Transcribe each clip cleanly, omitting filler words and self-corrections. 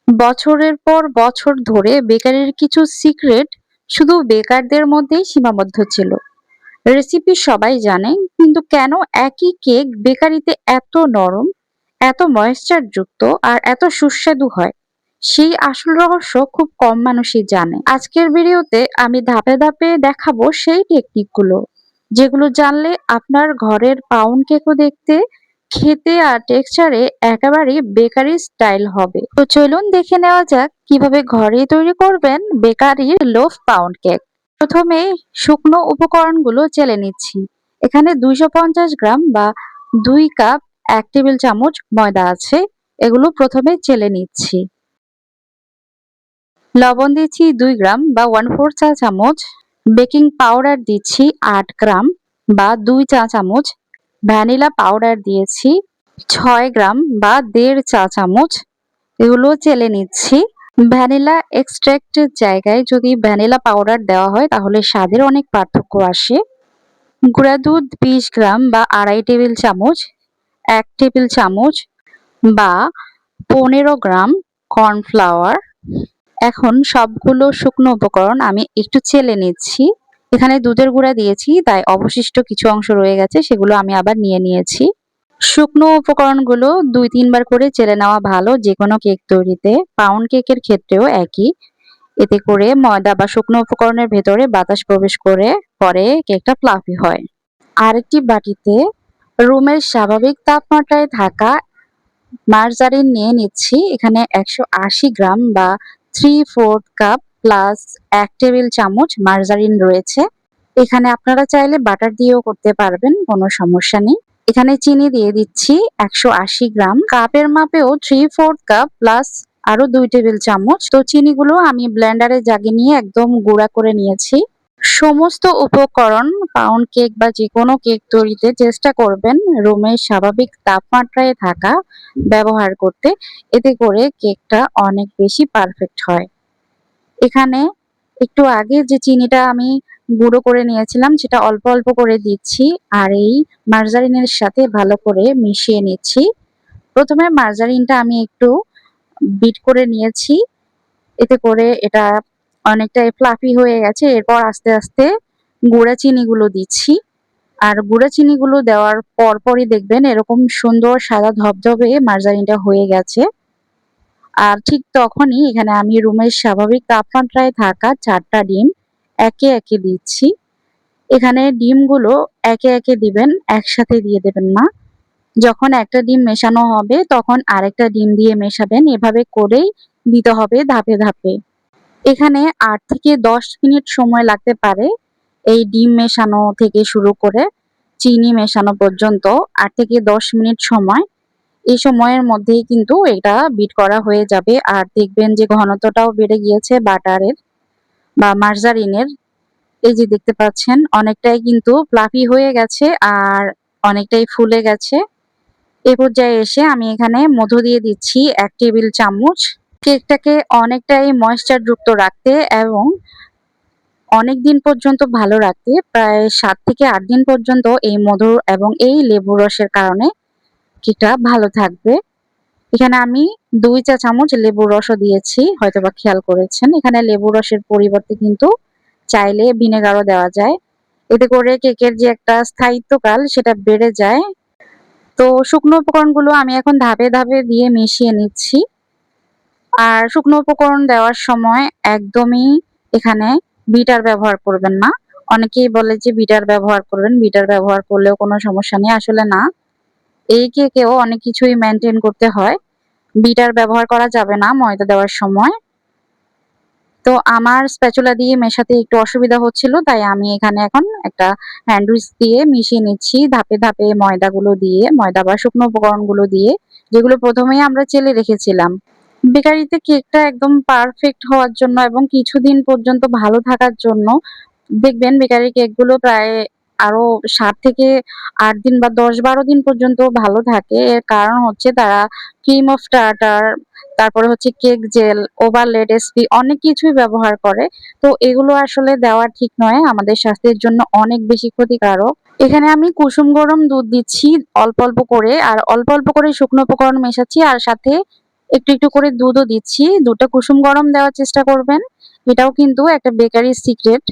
বছরের পর বছর ধরে বেকারির কিছু সিক্রেট শুধু বেকারদের মধ্যেই সীমাবদ্ধ ছিল। রেসিপি সবাই জানে, কিন্তু কেন একই কেক বেকারিতে এত নরম, এত ময়েশ্চার যুক্ত আর এত সুস্বাদু হয়, সেই আসল রহস্য খুব কম মানুষই জানে। আজকের ভিডিওতে আমি ধাপে ধাপে দেখাবো সেই টেকনিকগুলো, যেগুলো জানলে আপনার ঘরের পাউন্ড কেকও দেখতে, খেতে আর টেক্সচারে একেবারেই বেকারি স্টাইল হবে। তো চলুন দেখে নেওয়া যাক কিভাবে ঘরেই তৈরি করবেন বেকারির লোফ পাউন্ড কেক। প্রথমে শুকনো উপকরণগুলো চেলে নিচ্ছি। এখানে 250 গ্রাম বা 2 কাপ 1 টেবিল চামচ ময়দা আছে। এগুলো প্রথমে চেলে নিচ্ছি। লবণ দিচ্ছি 2 গ্রাম বা 1/4 চা চামচ। বেকিং পাউডার দিচ্ছি 8 গ্রাম বা 2 চা চামচ। ভ্যানিলা পাউডার দিয়েছি 6 গ্রাম বা 1.5 চা চামচ। এগুলো চেলে নিচ্ছি। ভ্যানিলা এক্সট্রাক্টের জায়গায় যদি ভ্যানিলা পাউডার দেওয়া হয় তাহলে স্বাদের অনেক পার্থক্য আসে। গুঁড়া দুধ 20 গ্রাম বা 2.5 টেবিল চামচ, 1 টেবিল চামচ বা 15 গ্রাম কর্নফ্লাওয়ার। এখন সবগুলো শুকনো উপকরণ আমি একটু চেলে নিচ্ছি। এখানে দুধের গুঁড়া দিয়েছি, তাই অবশিষ্ট কিছু অংশ রয়ে গেছে, সেগুলো আমি আবার নিয়ে নিয়েছি। শুকনো উপকরণগুলো 2-3 বার করে চেলে নেওয়া ভালো যেকোনো কেক তৈরিতে, পাউন্ড কেকের ক্ষেত্রেও একই। এতে করে ময়দা বা শুকনো উপকরণের ভেতরে বাতাস প্রবেশ করে পরে কেকটা ফ্লাফি হয়। আরেকটি বাটিতে রুমের স্বাভাবিক তাপমাত্রায় থাকা মার্জারিন নিয়ে নিচ্ছি। এখানে 180 গ্রাম বা 3/4 কাপ প্লাস 1 টেবিল চামচ মার্জারিন রয়েছে। এখানে আপনারা চাইলে বাটার দিয়েও করতে পারবেন, কোনো সমস্যা নেই। এখানে চিনি দিয়ে দিচ্ছি 180 গ্রাম। কাপের মাপেও 3/4 কাপ প্লাস আরো 2 টেবিল চামচ। তো চিনিগুলো আমি ব্লেন্ডারে জাগে নিয়ে একদম গুঁড়া করে নিয়েছি। সমস্ত উপকরণ পাউন্ড কেক বা যেকোনো কেক তৈরিতে চেষ্টা করবেন রুমের স্বাভাবিক তাপমাত্রায় থাকা ব্যবহার করতে। এতে করে কেকটা অনেক বেশি পারফেক্ট হয়। এখানে একটু আগে যে চিনিটা আমি গুঁড়ো করে নিয়েছিলাম সেটা অল্প অল্প করে দিচ্ছি আর এই মার্জারিনের সাথে ভালো করে মিশিয়ে নিচ্ছি। প্রথমে মার্জারিনটা আমি একটু বিট করে নিয়েছি, এতে করে এটা অনেকটাই ফ্লাফি হয়ে গেছে। এরপর আস্তে আস্তে গুঁড়া চিনিগুলো দিচ্ছি। আর গুঁড়া চিনিগুলো দেওয়ার পরপরই দেখবেন এরকম সুন্দর সাদা ধবধবে মার্জারিনটা হয়ে গেছে। আর ঠিক তখনই এখানে আমি রুমের স্বাভাবিক তাপমাত্রায় থাকা 4টা ডিম একে একে দিচ্ছি। এখানে ডিমগুলো একে একে দিবেন, একসাথে দিয়ে দেবেন না। যখন একটা ডিম মেশানো হবে তখন আরেকটা ডিম দিয়ে মেশাবেন। এভাবে করেই দিতে হবে ধাপে ধাপে। এখানে 8 থেকে 10 মিনিট সময় লাগতে পারে এই ডিম মেশানো থেকে শুরু করে চিনি মেশানো পর্যন্ত। 8 থেকে 10 মিনিট সময়। এই সময়ের মধ্যেই কিন্তু এটা বিট করা হয়ে যাবে। আর দেখবেন যে ঘনত্বটাও বেড়ে গিয়েছে বাটারের বা মার্জারিনের। এই যে দেখতে পাচ্ছেন অনেকটাই কিন্তু ফ্লাফি হয়ে গেছে আর অনেকটাই ফুলে গেছে। এ পর্যায়ে এসে আমি এখানে মধু দিয়ে দিচ্ছি 1 টেবিল চামচ। কেকটাকে অনেকটাই ময়েশ্চার যুক্ত রাখতে এবং অনেক দিন পর্যন্ত ভালো রাখতে, প্রায় 7 থেকে 8 দিন পর্যন্ত এই মধু এবং এই লেবুর রসের কারণে কেকটা ভালো থাকবে। এখানে আমি 2 চা চামচ লেবুর রসও দিয়েছি, হয়তোবা খেয়াল করেছেন। এখানে লেবুর রসের পরিবর্তে কিন্তু চাইলে ভিনেগারও দেওয়া যায়। এতে করে কেকের যে একটা স্থায়িত্বকাল সেটা বেড়ে যায়। তো শুকনো উপকরণগুলো আমি এখন ধাপে ধাপে দিয়ে মিশিয়ে নিচ্ছি। আর শুকনো উপকরণ দেওয়ার সময় একদমই এখানে বিটার ব্যবহার করবেন না। অনেকেই বলে যে বিটার ব্যবহার করবেন, বিটার ব্যবহার করলেও কোনো সমস্যা নেই। আসলে না, এই কেকেও অনেক কিছুই মেনটেন করতে হয়। বিটার ব্যবহার করা যাবে না ময়দা দেওয়ার সময়। তো আমার স্প্যাচুলা দিয়ে মেশাতে একটু অসুবিধা হচ্ছিল, তাই আমি এখানে এখন একটা হ্যান্ড হুইস্ক দিয়ে মিশিয়ে নিচ্ছি ধাপে ধাপে ময়দাগুলো দিয়ে, ময়দা বা শুকনো উপকরণগুলো দিয়ে, যেগুলো প্রথমেই আমরা চেলে রেখেছিলাম। বেকারিতে কেকটা একদম পারফেক্ট হওয়ার জন্য এবং কিছুদিন পর্যন্ত ভালো থাকার জন্য দেখবেন বেকারি কেকগুলো প্রায় আরো 7 থেকে 8 দিন বা 10-12 দিন পর্যন্ত ভালো থাকে। এর কারণ হচ্ছে তারা ক্রিম অফ টার্টার, তারপরে হচ্ছে কেক জেল, ওভারলেড এসপি অনেক কিছুই ব্যবহার করে। তো এগুলো আসলে দেওয়া ঠিক নয়, আমাদের স্বাস্থ্যের জন্য অনেক বেশি ক্ষতিকারক। এখানে আমি কুসুম গরম দুধ দিচ্ছি অল্প অল্প করে, আর অল্প অল্প করে শুকনো উপকরণ মেশাচ্ছি আর সাথে একটু একটু করে দুধও দিচ্ছি। দুধটা কুসুম গরম দেওয়ার চেষ্টা করবেন। এটাও কিন্তু একটা বেকারির সিক্রেট।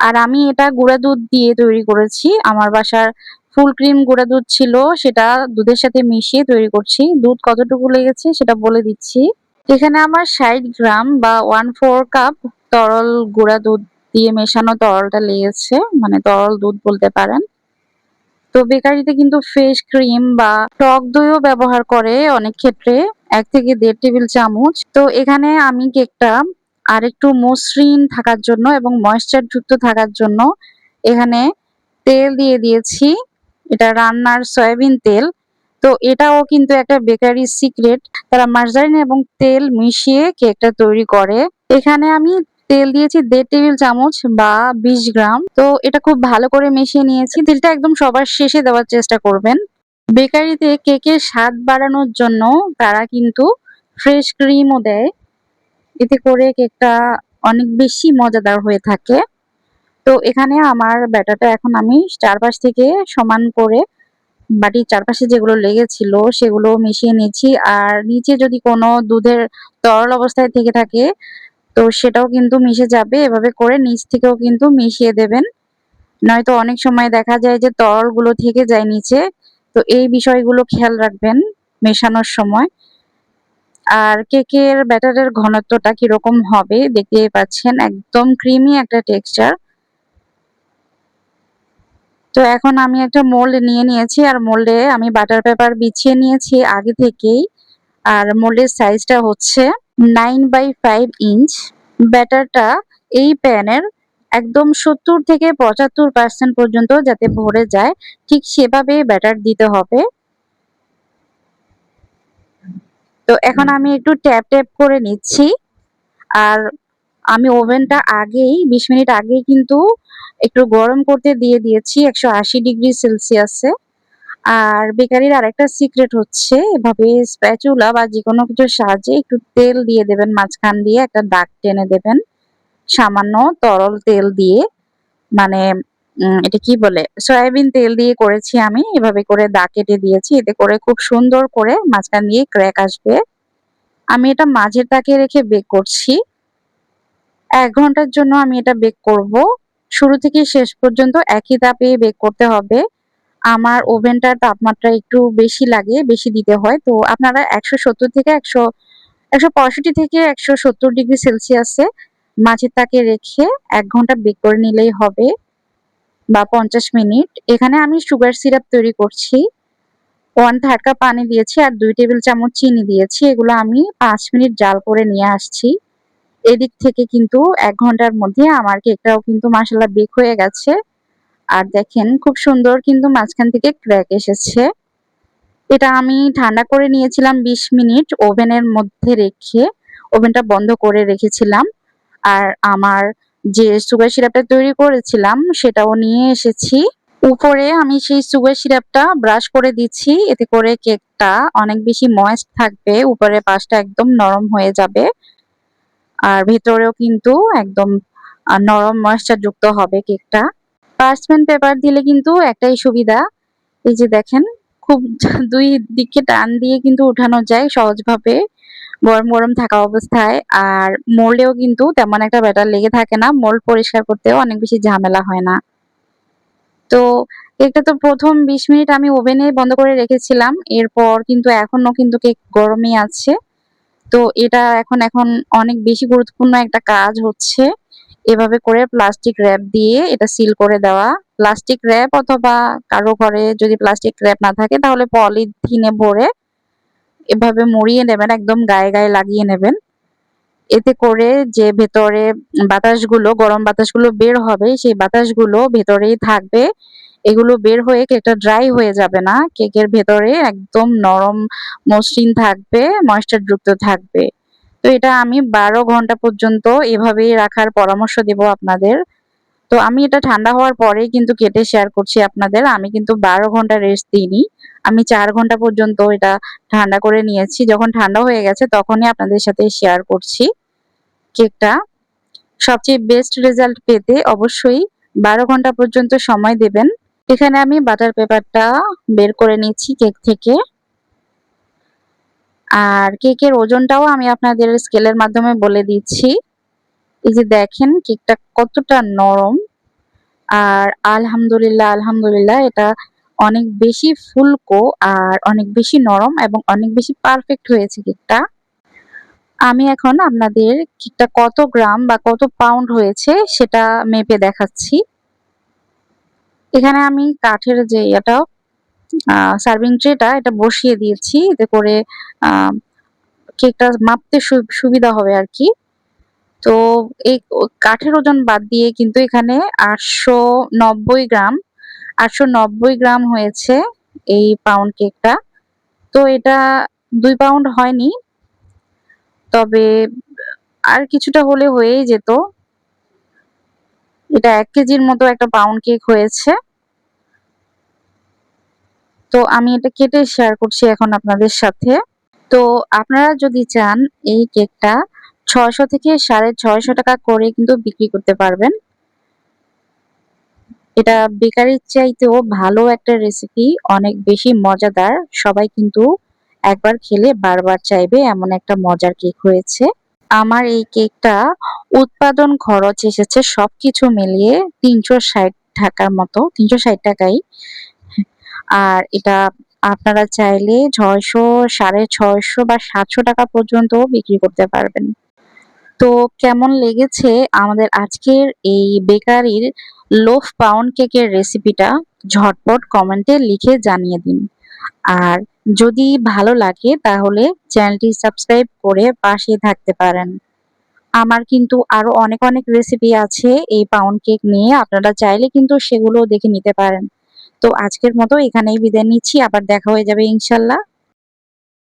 আর আমি এটা গুঁড়া দুধ দিয়ে তৈরি করেছি। আমার বাসার ফুল ক্রিম গুঁড়া দুধ ছিল, সেটা দুধের সাথে মিশিয়ে তৈরি করছি। দুধ কতটুকু লেগেছে সেটা বলে দিচ্ছি। এখানে আমার ৬০ গ্রাম বা 1/4 কাপ তরল গুঁড়া দুধ দিয়ে মেশানো তরলটা লেগেছে। মানে তরল দুধ বলতে পারেন। তো বেকারিতে কিন্তু ফ্রেশ ক্রিম বা টক দইও ব্যবহার করে অনেক ক্ষেত্রে, ১ থেকে ১.৫ টেবিল চামচ। তো এখানে আমি কেকটা আরেকটু মসৃণ থাকার জন্য এবং ময়েশ্চার যুক্ত থাকার জন্য এখানে তেল দিয়ে দিয়েছি। এটা রান্নার সয়াবিন তেল। তো এটাও কিন্তু একটা বেকারির সিক্রেট। তারা মার্জারিন এবং তেল মিশিয়ে কেকটা তৈরি করে। এখানে আমি তেল দিয়েছি ১.৫ টেবিল চামচ বা ২০ গ্রাম। তো এটা খুব ভালো করে মিশিয়ে নিয়েছি। তেলটা একদম সবার শেষে দেওয়ার চেষ্টা করবেন। বেকারিতে কেকের স্বাদ বাড়ানোর জন্য তারা কিন্তু ফ্রেশ ক্রিমও দেয়। এতে করে কেকটা অনেক বেশি মজাদার হয়ে থাকে। তো এখানে আমার ব্যাটারটা এখন আমি চারপাশ থেকে সমান করে বাটির চারপাশে যেগুলো লেগেছিল সেগুলো মিশিয়ে নিচ্ছি। আর নিচে যদি কোনো দুধের তরল অবস্থায় থেকে থাকে তো সেটাও কিন্তু মিশে যাবে। এভাবে করে নিচ থেকেও কিন্তু মিশিয়ে দেবেন। নয়তো অনেক সময় দেখা যায় যে তরলগুলো থেকে যায় নিচে। তো এই বিষয়গুলো খেয়াল রাখবেন মেশানোর সময়। আর কেকের ব্যাটারের ঘনত্বটা কিরকম হবে দেখতেই পাচ্ছেন, একদম ক্রিমি একটা টেক্সচার। তো এখন আমি একটা মোল্ড নিয়ে নিয়েছি আর মোল্ডে আমি বাটার পেপার বিছিয়ে নিয়েছি আগে থেকেই। আর মোল্ডের সাইজটা হচ্ছে 9/5 ইঞ্চ। ব্যাটারটা এই প্যানের একদম ৭০ থেকে ৭৫% পর্যন্ত যাতে ভরে যায় ঠিক সেভাবে ব্যাটার দিতে হবে। তো এখন আমি একটু ট্যাপ করে নিচ্ছি। আর আমি ওভেনটা আগেই ২০ মিনিট আগেই কিন্তু একটু গরম করতে দিয়ে দিয়েছি ১৮০ ডিগ্রি সেলসিয়াসে। আর বেকারির আরেকটা সিক্রেট হচ্ছে এভাবে স্প্যাচুলা বা যেকোনো কিছুর সাহায্যে একটু তেল দিয়ে দেবেন, মাঝখান দিয়ে একটা দাগ টেনে দেবেন সামান্য তরল তেল দিয়ে। মানে এটা কি বলে? সয়াবিন তেল দিয়ে করেছি আমি। এভাবে করে দাগ কেটে দিয়েছি। এতে করে খুব সুন্দর করে মাঝখান দিয়ে ক্র্যাক আসবে। আমি এটা মাঝের তাকে রেখে বেক করছি। ১ ঘন্টার জন্য আমি এটা বেক করব। শুরু থেকে শেষ পর্যন্ত একই তাপে বেক করতে হবে। আমার ওভেনটার তাপমাত্রা একটু বেশি লাগে, বেশি দিতে হয়। তো আপনারা ১৭০ থেকে ১৬৫ থেকে ১৭০ ডিগ্রি সেলসিয়াসে মাঝের তাকে রেখে ১ ঘন্টা বেক করে নিলেই হবে বা ৫০ মিনিট। এখানে আমি সুগার সিরাপ তৈরি করছি। 1/3 কাপ পানি দিয়েছি আর ২ টেবিল চামচ চিনি দিয়েছি। এগুলো আমি ৫ মিনিট জাল করে নিয়ে আসছি। এদিক থেকে কিন্তু ১ ঘন্টার মধ্যে আমার কেকটাও কিন্তু মাশাআল্লাহ বেক হয়ে গেছে। আর দেখেন খুব সুন্দর কিন্তু মাঝখান থেকে ক্র্যাক এসেছে। এটা আমি ঠান্ডা করে নিয়েছিলাম ২০ মিনিট ওভেনের মধ্যে রেখে। ওভেনটা বন্ধ করে রেখেছিলাম। আর আমার যে সুগার সিরাপটা তৈরি করেছিলাম সেটাও নিয়ে এসেছি। উপরে আমি সেই সুগার সিরাপটা ব্রাশ করে দিচ্ছি। এতে করে কেকটা অনেক বেশি ময়েস্ট থাকবে। উপরের পাশটা একদম নরম হয়ে যাবে। আর ভেতরেও কিন্তু একদম নরম ময়েশ্চার যুক্ত হবে কেকটা। পার্চমেন্ট পেপার দিলে কিন্তু একটাই সুবিধা, এই যে দেখেন খুব ২ দিকে টান দিয়ে কিন্তু উঠানো যায় সহজভাবে গরম, গরম থাকা অবস্থায়। আর মোল্ডেও কিন্তু তেমন একটা ব্যাটার লেগে থাকে না। মোল্ড পরিষ্কার করতেও অনেক বেশি ঝামেলা হয় না। তো কেকটা তো ১ম ২০ মিনিট আমি ওভেনে বন্ধ করে রেখেছিলাম। এরপর কিন্তু এখনো কিন্তু কেক গরমই আছে। তো এটা এখন অনেক বেশি গুরুত্বপূর্ণ একটা কাজ হচ্ছে। এভাবে করে প্লাস্টিক র‍্যাপ দিয়ে এটা সিল করে দেওয়া। প্লাস্টিক র‍্যাপ অথবা কারো ঘরে যদি প্লাস্টিক র‍্যাপ না থাকে তাহলে পলিথিনে ভরে এভাবে মুড়িয়ে নেবেন, একদম গায়ে, গায়ে লাগিয়ে নেবেন। এতে করে যে ভেতরে বাতাসগুলো, গরম বাতাসগুলো বের হবে সেই বাতাসগুলো ভেতরেই থাকবে। এগুলো বের হয়ে কেকটা ড্রাই হয়ে যাবে না। কেকের ভেতরে একদম নরম মসৃণ থাকবে, ময়েশ্চার যুক্ত থাকবে। তো এটা আমি ১২ ঘন্টা পর্যন্ত এভাবেই রাখার পরামর্শ দেব আপনাদের। তো আমি এটা ঠান্ডা হওয়ার পরেই কিন্তু কেটে শেয়ার করছি আপনাদের। আমি কিন্তু ১২ ঘন্টা রেস্ট দিইনি। আমি ৪ ঘন্টা পর্যন্ত এটা ঠান্ডা করে নিয়েছি। যখন ঠান্ডা হয়ে গেছে তখনই আপনাদের সাথে শেয়ার করছি কেকটা। সবচেয়ে বেস্ট রেজাল্ট পেতে অবশ্যই ১২ ঘন্টা পর্যন্ত সময় দেবেন। এখানে আমি বাটার পেপারটা বের করে নিচ্ছি কেক থেকে। আর কেকের ওজনটাও আমি আপনাদের স্কেলের মাধ্যমে বলে দিচ্ছি। এই যে দেখেন কেকটা কতটা নরম। আর আলহামদুলিল্লাহ, আলহামদুলিল্লাহ এটা অনেক বেশি ফুলকো আর অনেক বেশি নরম এবং অনেক বেশি পারফেক্ট হয়েছে কেকটা। আমি এখন আপনাদের কেকটা কত গ্রাম বা কত পাউন্ড হয়েছে সেটা মেপে দেখাচ্ছি। এখানে আমি কাঠের যে সার্ভিং ট্রেটা এটা বসিয়ে দিয়েছি, এতে করে কেকটা মাপতে সুবিধা হবে আরকি। তো এই কাঠের ওজন বাদ দিয়ে কিন্তু এখানে ৮৯০ গ্রাম ৮৯০ গ্রাম হয়েছে এই পাউন্ড কেকটা। তো এটা ২ পাউন্ড হয়নি। তবে আর কিছুটা হলে হয়েই যেত। এটা ১ কেজির মতো একটা পাউন্ড কেক হয়েছে। তো আমি এটা কেটে শেয়ার করছি এখন আপনাদের সাথে। তো আপনারা যদি চান এই কেকটা ৬০০ থেকে ৳৬৫০ করে কিন্তু বিক্রি করতে পারবেন। এটা বেকারির চাইতেও ভালো একটা রেসিপি, অনেক বেশি মজাদার। সবাই কিন্তু একবার খেলে বারবার চাইবে এমন একটা মজার কেক হয়েছে। আমার এই কেকটা উৎপাদন খরচ এসেছে সবকিছু মিলিয়ে ৳৩৬০ মতো, ৳৩৬০ ই। আর এটা আপনারা চাইলে ৬০০, ৳৬৫০ বা ৳৭০০ পর্যন্তও বিক্রি করতে পারবেন। তো কেমন লেগেছে আমাদের আজকের এই বেকারির লোফ পাউন্ড কেকের রেসিপিটা ঝটপট কমেন্টে লিখে জানিয়ে দিন। আর যদি ভালো লাগে তাহলে চ্যানেলটি সাবস্ক্রাইব করে পাশেই থাকতে পারেন। আমার কিন্তু আরো অনেক, অনেক রেসিপি আছে এই পাউন্ড কেক নিয়ে। আপনারা চাইলে কিন্তু সেগুলোও দেখে নিতে পারেন। তো আজকের মতো এখানেই বিদায় নিচ্ছি। আবার দেখা হয়ে যাবে ইনশাআল্লাহ।